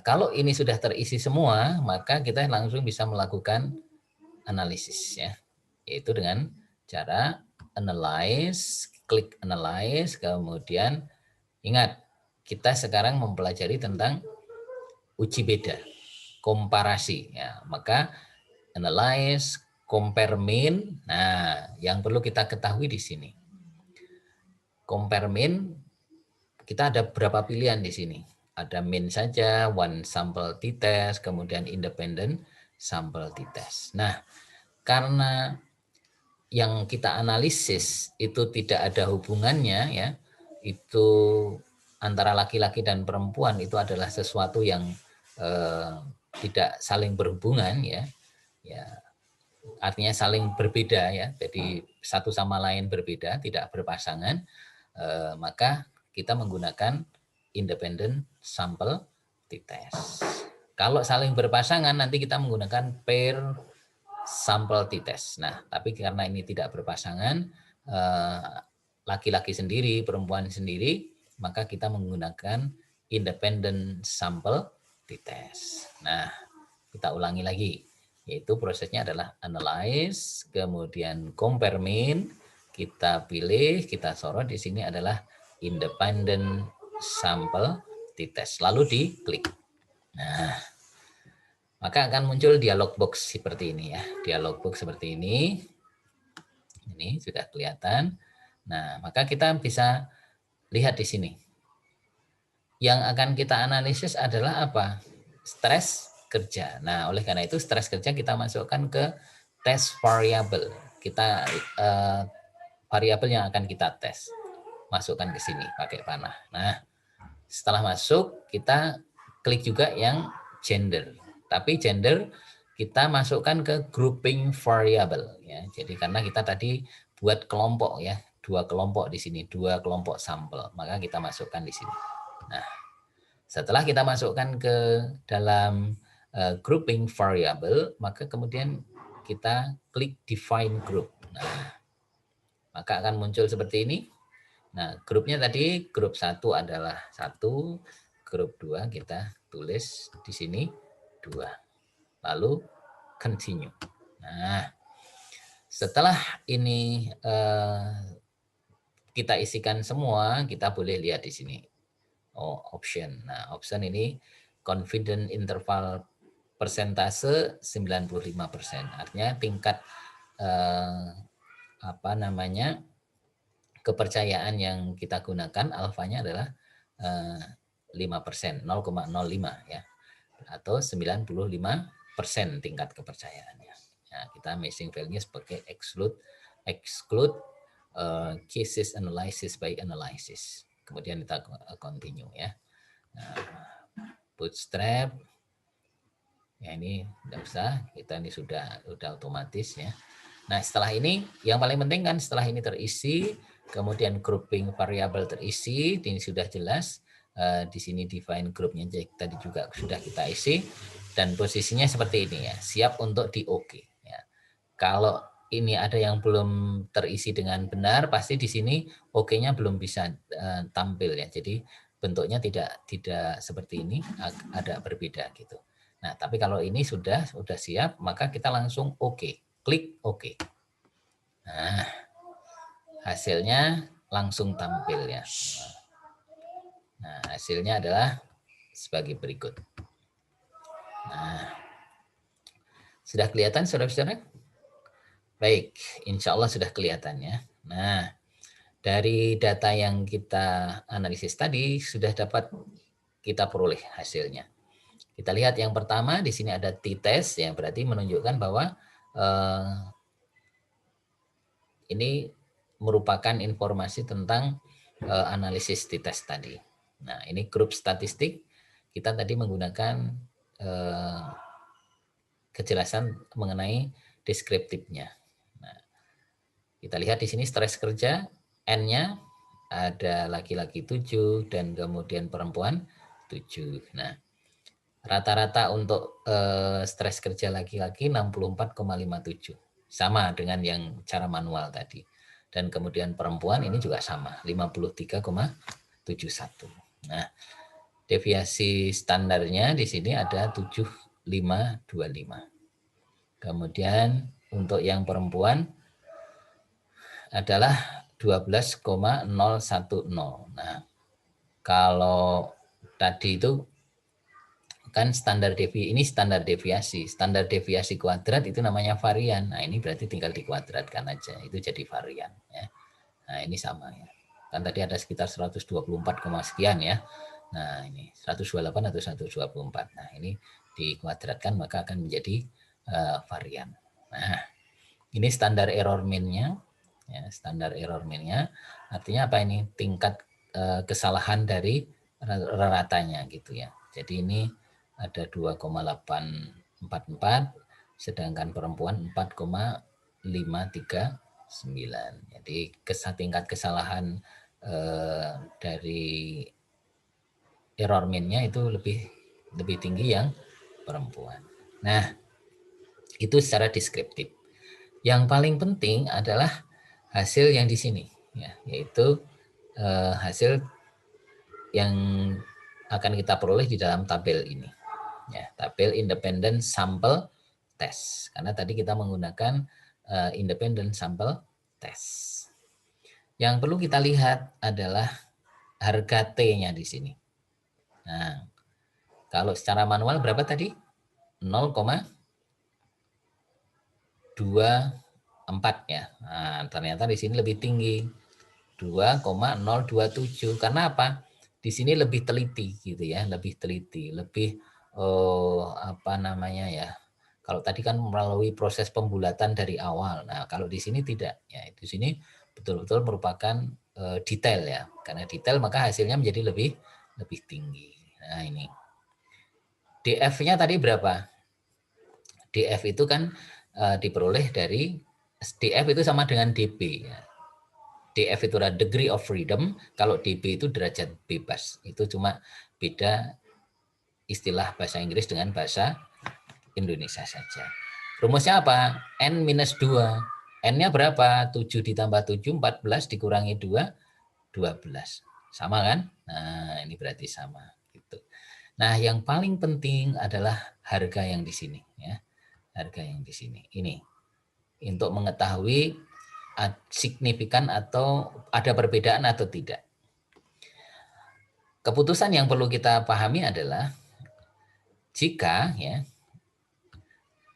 kalau ini sudah terisi semua, maka kita langsung bisa melakukan analisis ya. Yaitu dengan cara analyze, klik analyze, kemudian ingat kita sekarang mempelajari tentang uji beda, komparasi ya. Maka analyze, compare mean. Nah, yang perlu kita ketahui di sini. Compare mean, kita ada berapa pilihan di sini. Ada mean saja, one sample t-test, kemudian independent sample t-test. Nah, karena yang kita analisis itu tidak ada hubungannya ya, itu antara laki-laki dan perempuan itu adalah sesuatu yang tidak saling berhubungan ya, artinya saling berbeda ya, jadi satu sama lain berbeda, tidak berpasangan, maka kita menggunakan independent sample t-test. Kalau saling berpasangan nanti kita menggunakan pair sampel t-test. Nah, tapi karena ini tidak berpasangan, laki-laki sendiri, perempuan sendiri, maka kita menggunakan independent sample t-test. Nah, kita ulangi lagi, yaitu prosesnya adalah analyze, kemudian compare mean, kita pilih, kita sorot di sini adalah independent sample t-test, lalu diklik. Nah, maka akan muncul dialog box seperti ini ya. Dialog box seperti ini. Ini sudah kelihatan. Nah, maka kita bisa lihat di sini. Yang akan kita analisis adalah apa? Stres kerja. Nah, oleh karena itu stres kerja kita masukkan ke test variable. Kita variabel yang akan kita tes. Masukkan ke sini pakai panah. Nah, setelah masuk kita klik juga yang gender. Tapi gender kita masukkan ke grouping variable ya. Jadi karena kita tadi buat kelompok ya, 2 kelompok di sini, 2 kelompok sampel, maka kita masukkan di sini. Nah, setelah kita masukkan ke dalam grouping variable, maka kemudian kita klik define group. Nah, maka akan muncul seperti ini. Nah, grupnya tadi grup 1 adalah 1, grup 2 kita tulis di sini 2. Lalu continue. Nah, setelah ini kita isikan semua, kita boleh lihat di sini. Oh, option. Nah, option ini confident interval persentase 95%. Artinya tingkat kepercayaan yang kita gunakan alfanya adalah 5%, 0,05 ya, atau 95% tingkat kepercayaannya. Nah, kita matching value sebagai exclude cases analysis by analysis. Kemudian kita continue ya. Nah, bootstrap ya, ini tidak usah, kita ini sudah otomatis ya. Nah, setelah ini yang paling penting kan setelah ini terisi, kemudian grouping variabel terisi, ini sudah jelas. Di sini define grupnya tadi juga sudah kita isi, dan posisinya seperti ini ya, siap untuk di OK ya. Kalau ini ada yang belum terisi dengan benar, pasti di sini OK-nya belum bisa tampil ya. Jadi bentuknya tidak seperti ini, ada berbeda gitu. Nah, tapi kalau ini sudah siap, maka kita langsung OK. Klik OK. Nah, hasilnya langsung tampil ya. Nah, hasilnya adalah sebagai berikut. Nah, sudah kelihatan saudara-saudara? Baik, insya Allah sudah kelihatan ya. Nah, dari data yang kita analisis tadi sudah dapat kita peroleh hasilnya. Kita lihat yang pertama di sini ada t-test yang berarti menunjukkan bahwa ini merupakan informasi tentang analisis t-test tadi. Nah, ini grup statistik kita tadi menggunakan kejelasan mengenai deskriptifnya. Nah, kita lihat di sini stres kerja N-nya ada laki-laki 7 dan kemudian perempuan 7. Nah, rata-rata untuk stres kerja laki-laki 64,57. Sama dengan yang cara manual tadi. Dan kemudian perempuan ini juga sama, 53,71. Nah, deviasi standarnya di sini ada 7525. Kemudian untuk yang perempuan adalah 12,010. Nah, kalau tadi itu kan standar deviasi. Standar deviasi kuadrat itu namanya varian. Nah, ini berarti tinggal dikuadratkan aja. Itu jadi varian ya. Nah, ini sama ya. Kan tadi ada sekitar 124, sekian ya. Nah, ini 128 atau 124. Nah, ini dikuadratkan maka akan menjadi varian. Nah, ini standar error mean-nya. Ya, standar error mean-nya artinya apa ini? Tingkat kesalahan dari ratanya gitu ya. Jadi ini ada 2,844, sedangkan perempuan 4,539. Jadi tingkat kesalahan dari error mean-nya itu lebih tinggi yang perempuan. Nah, itu secara deskriptif. Yang paling penting adalah hasil yang di sini, ya, yaitu hasil yang akan kita peroleh di dalam tabel ini. Ya, tabel independent sample test. Karena tadi kita menggunakan independent sample test. Yang perlu kita lihat adalah harga T-nya di sini. Nah, kalau secara manual berapa tadi? 0,24 ya. Nah, ternyata di sini lebih tinggi. 2,027. Karena apa? Di sini lebih teliti gitu ya, lebih teliti, lebih kalau tadi kan melalui proses pembulatan dari awal. Nah, kalau di sini tidak ya. Di sini betul-betul merupakan detail ya. Karena detail maka hasilnya menjadi lebih tinggi. Nah, ini. DF-nya tadi berapa? DF itu kan diperoleh dari DF itu sama dengan DB ya. DF itu adalah degree of freedom, kalau DB itu derajat bebas. Itu cuma beda istilah bahasa Inggris dengan bahasa Indonesia saja. Rumusnya apa? N-2. N-nya berapa? 7 ditambah 7, 14 dikurangi 2, 12. Sama kan? Nah, ini berarti sama. Gitu. Nah, yang paling penting adalah harga yang di sini. Ya. Harga yang di sini. Ini. Untuk mengetahui signifikan atau ada perbedaan atau tidak. Keputusan yang perlu kita pahami adalah jika ya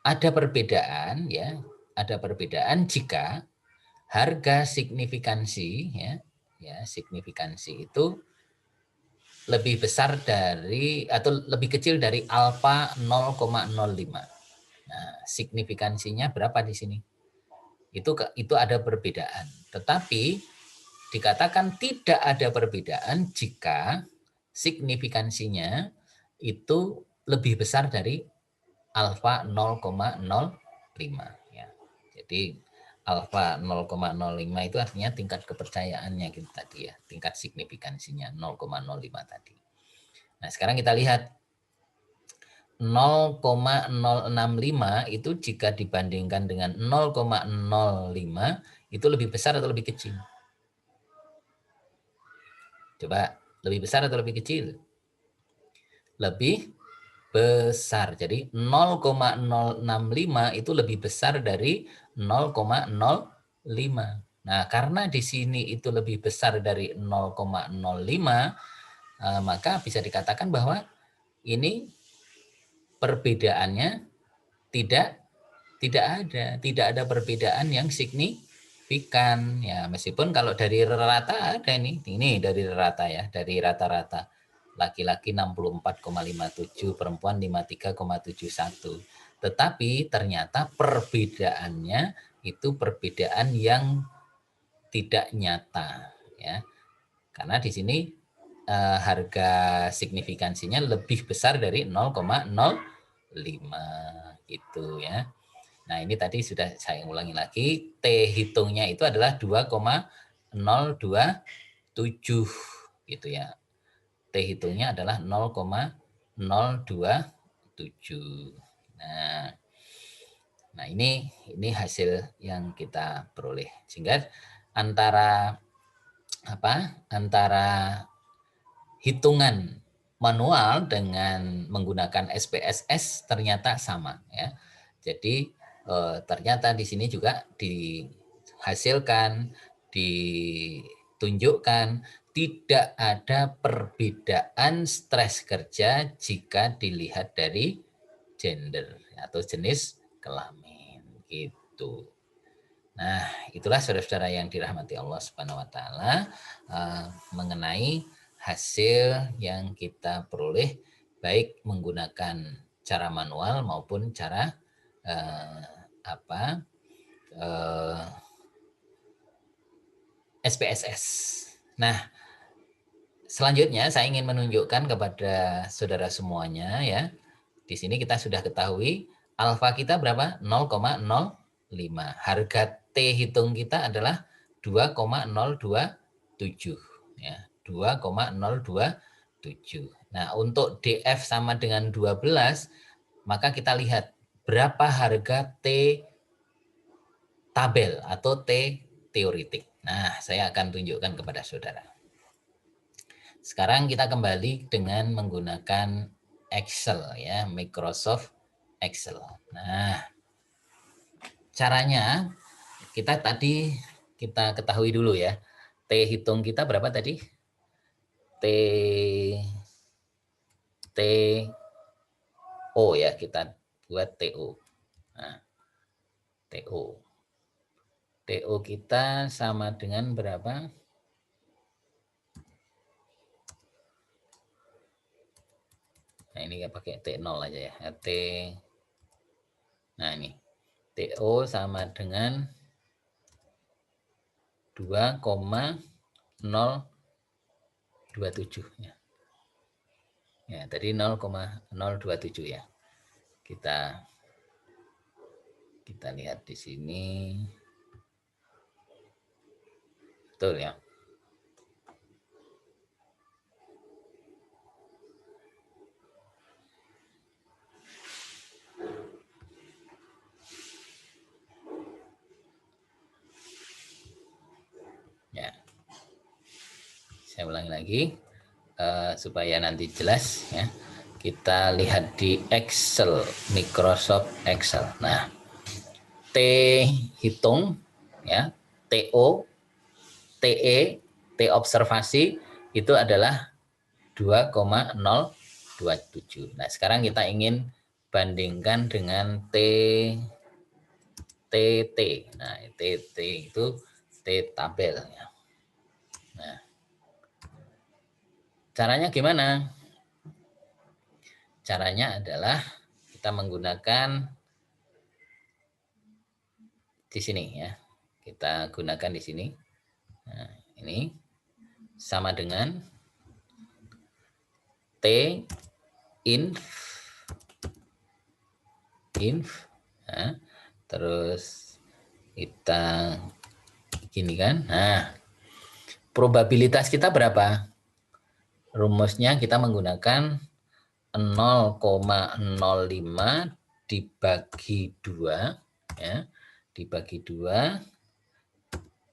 ada perbedaan ya, ada perbedaan jika harga signifikansi ya signifikansi itu lebih besar dari atau lebih kecil dari alfa 0,05. Nah, signifikansinya berapa di sini? Itu ada perbedaan. Tetapi dikatakan tidak ada perbedaan jika signifikansinya itu lebih besar dari alfa 0,05 ya. Jadi alfa 0,05 itu artinya tingkat kepercayaannya gitu tadi ya, tingkat signifikansinya 0,05 tadi. Nah, sekarang kita lihat 0,065 itu jika dibandingkan dengan 0,05 itu lebih besar atau lebih kecil? Coba, lebih besar atau lebih kecil? Lebih besar. Jadi 0,065 itu lebih besar dari 0,05. Nah, karena di sini itu lebih besar dari 0,05, maka bisa dikatakan bahwa ini perbedaannya tidak ada perbedaan yang signifikan ya, meskipun kalau dari rata ada ini dari rata ya, dari rata-rata laki-laki 64,57, perempuan 53,71. Tetapi ternyata perbedaannya itu perbedaan yang tidak nyata ya. Karena di sini harga signifikansinya lebih besar dari 0,05 gitu ya. Nah, ini tadi sudah saya ulangi lagi, T hitungnya itu adalah 2,027 gitu ya. T hitungnya adalah 0,027. Nah, ini hasil yang kita peroleh. Sehingga antara hitungan manual dengan menggunakan SPSS ternyata sama ya. Jadi ternyata di sini juga dihasilkan, ditunjukkan tidak ada perbedaan stres kerja jika dilihat dari gender atau jenis kelamin gitu. Nah, itulah saudara-saudara yang dirahmati Allah Subhanahu wa taala mengenai hasil yang kita peroleh baik menggunakan cara manual maupun cara SPSS. Nah, selanjutnya saya ingin menunjukkan kepada saudara semuanya ya. Di sini kita sudah ketahui alfa kita berapa? 0,05. Harga T hitung kita adalah 2,027 ya. 2,027. Nah, untuk DF sama dengan 12, maka kita lihat berapa harga T tabel atau T teoritik. Nah, saya akan tunjukkan kepada saudara. Sekarang kita kembali dengan menggunakan Excel ya, Microsoft Excel. Nah, caranya kita ketahui dulu ya. T hitung kita berapa tadi? TO ya, kita buat TO. Nah, TO kita sama dengan berapa? Nah, ini pakai T0 aja ya. Nah, ini TO sama dengan 2,027 ya. Ya, tadi 0,027 ya. Kita lihat di sini. Betul ya. Ya. Saya ulangi lagi supaya nanti jelas ya. Kita lihat di Excel, Microsoft Excel. Nah, T hitung ya, TO, TE, T observasi itu adalah 2,027. Nah, sekarang kita ingin bandingkan dengan TT. Nah, TT itu T tabel. Nah, caranya gimana? Caranya adalah kita menggunakan di sini ya. Kita gunakan di sini. Nah, ini sama dengan T inf. Nah, terus kita gini kan. Nah, probabilitas kita berapa? Rumusnya kita menggunakan 0,05 dibagi 2 ya, dibagi 2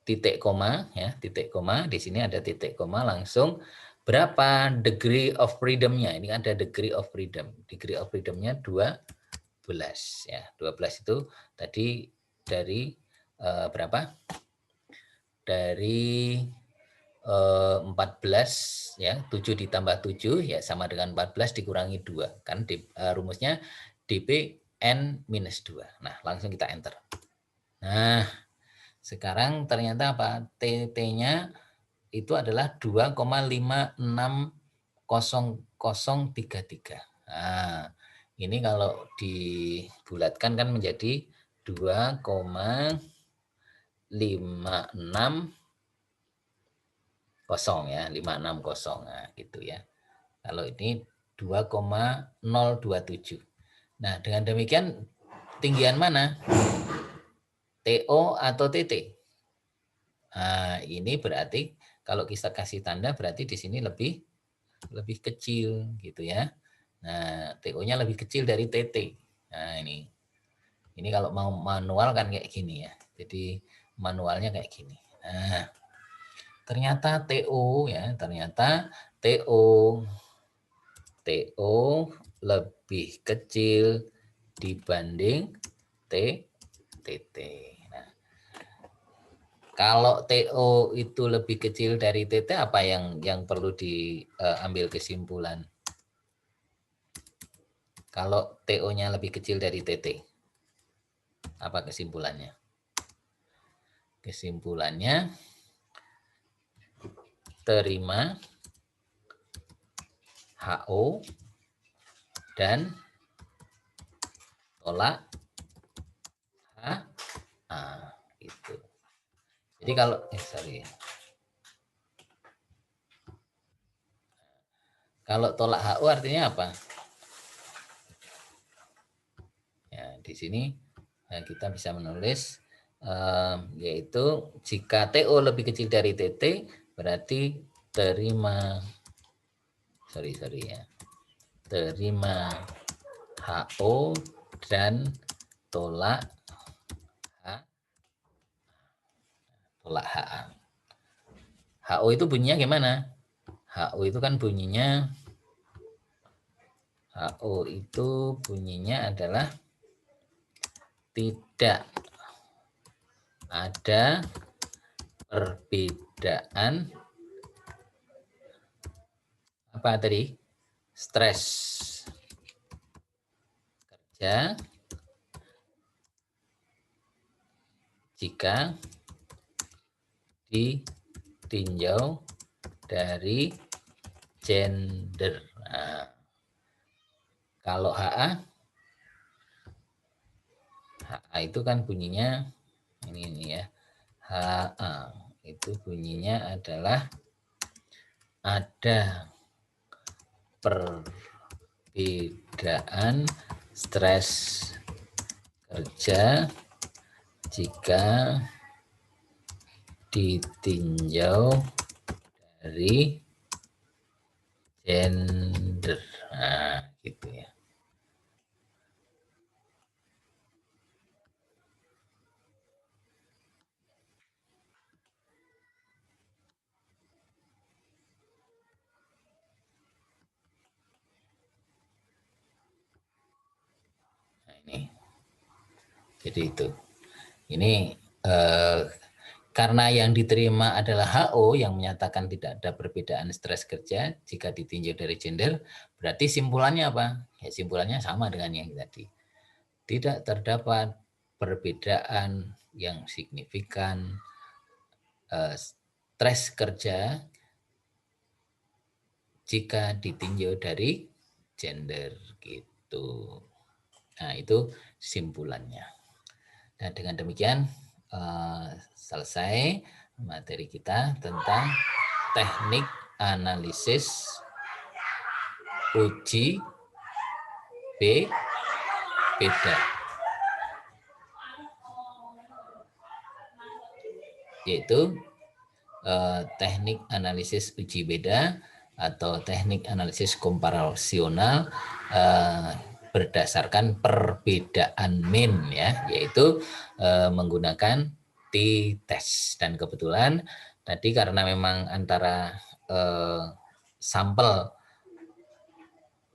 titik koma ya, titik koma di sini ada titik koma, langsung berapa degree of freedom-nya? Ini ada degree of freedom. Degree of freedom-nya 12 ya. 12 itu tadi dari berapa? Dari 14 ya, 7 ditambah 7 ya sama dengan 14 dikurangi 2. Kan rumusnya DP N minus 2. Nah, langsung kita enter. Nah, sekarang ternyata apa? TT-nya itu adalah 2,560033. Nah, ini kalau dibulatkan kan menjadi 2,56 kosong ya, 560 nah, gitu ya. Kalau ini 2,027. Nah, dengan demikian tinggian mana? TO atau TT? Nah, ini berarti kalau kita kasih tanda berarti di sini lebih kecil gitu ya. Nah, TO-nya lebih kecil dari TT. Nah, ini. Ini kalau mau manual kan kayak gini ya. Jadi manualnya kayak gini. Nah, ternyata TO ya, ternyata TO lebih kecil dibanding TT. Nah, kalau TO itu lebih kecil dari TT, apa yang perlu diambil kesimpulan? Kalau TO-nya lebih kecil dari TT, apa kesimpulannya? Kesimpulannya terima HO dan tolak HA itu. Jadi kalau kalau tolak HO artinya apa? Ya, di sini kita bisa menulis yaitu jika TO lebih kecil dari TT berarti terima terima HO dan tolak HA. HO itu bunyinya gimana? HO itu kan bunyinya adalah tidak ada perbedaan apa tadi? Stres kerja jika ditinjau dari gender. Nah, kalau HA itu kan bunyinya ini ya. HA itu bunyinya adalah ada perbedaan stres kerja jika ditinjau dari gender. Nah, gitu ya. Nah, ini. Jadi itu. Ini karena yang diterima adalah HO yang menyatakan tidak ada perbedaan stres kerja jika ditinjau dari gender, berarti simpulannya apa? Ya simpulannya sama dengan yang tadi. Tidak terdapat perbedaan yang signifikan stres kerja jika ditinjau dari gender gitu. Nah, itu simpulannya. Nah, dengan demikian selesai materi kita tentang teknik analisis uji beda, yaitu teknik analisis uji beda atau teknik analisis komparasional berdasarkan perbedaan min, ya, yaitu menggunakan t-test. Dan kebetulan tadi karena memang antara sampel,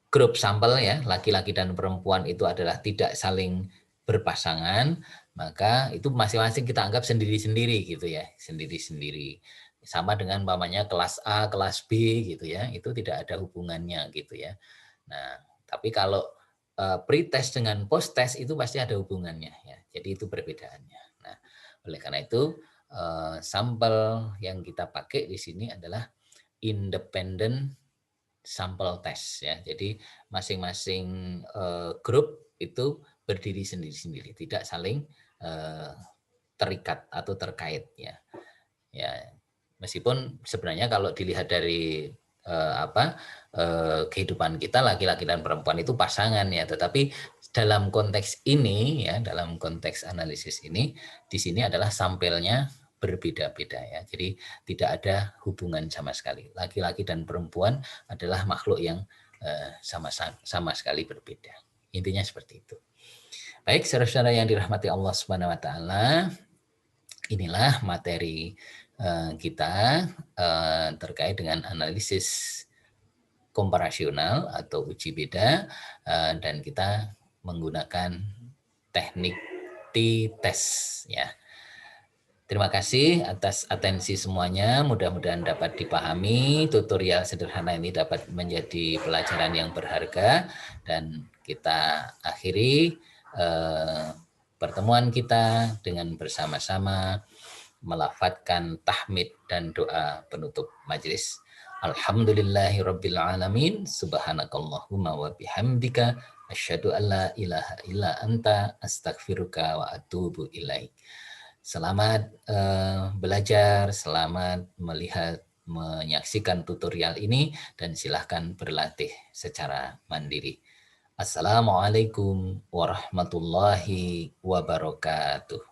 grup sampel ya, laki-laki dan perempuan itu adalah tidak saling berpasangan, maka itu masing-masing kita anggap sendiri-sendiri gitu ya, sendiri-sendiri. Sama dengan umpamanya kelas A, kelas B gitu ya, itu tidak ada hubungannya gitu ya. Nah, tapi kalau pre-test dengan post-test itu pasti ada hubungannya ya. Jadi itu perbedaannya. Nah, oleh karena itu sampel yang kita pakai di sini adalah independent sampel test ya. Jadi masing-masing grup itu berdiri sendiri-sendiri, tidak saling terikat atau terkait ya. Ya, meskipun sebenarnya kalau dilihat dari kehidupan kita laki-laki dan perempuan itu pasangan ya, tetapi dalam konteks ini ya, dalam konteks analisis ini di sini adalah sampelnya berbeda-beda ya. Jadi tidak ada hubungan sama sekali. Laki-laki dan perempuan adalah makhluk yang sama sekali berbeda. Intinya seperti itu. Baik, saudara-saudara yang dirahmati Allah Subhanahu wa taala, inilah materi kita terkait dengan analisis komparasional atau uji beda, dan kita menggunakan teknik t-test ya. Terima kasih atas atensi semuanya, mudah-mudahan dapat dipahami, tutorial sederhana ini dapat menjadi pelajaran yang berharga, dan kita akhiri pertemuan kita dengan bersama-sama melafadzkan tahmid dan doa penutup majelis. Alhamdulillahirabbil alamin, subhanakallahumma wa bihamdika asyhadu an la ilaha illa anta astaghfiruka wa atubu ilaik. Selamat belajar, selamat melihat, menyaksikan tutorial ini, dan silahkan berlatih secara mandiri. Assalamualaikum warahmatullahi wabarakatuh.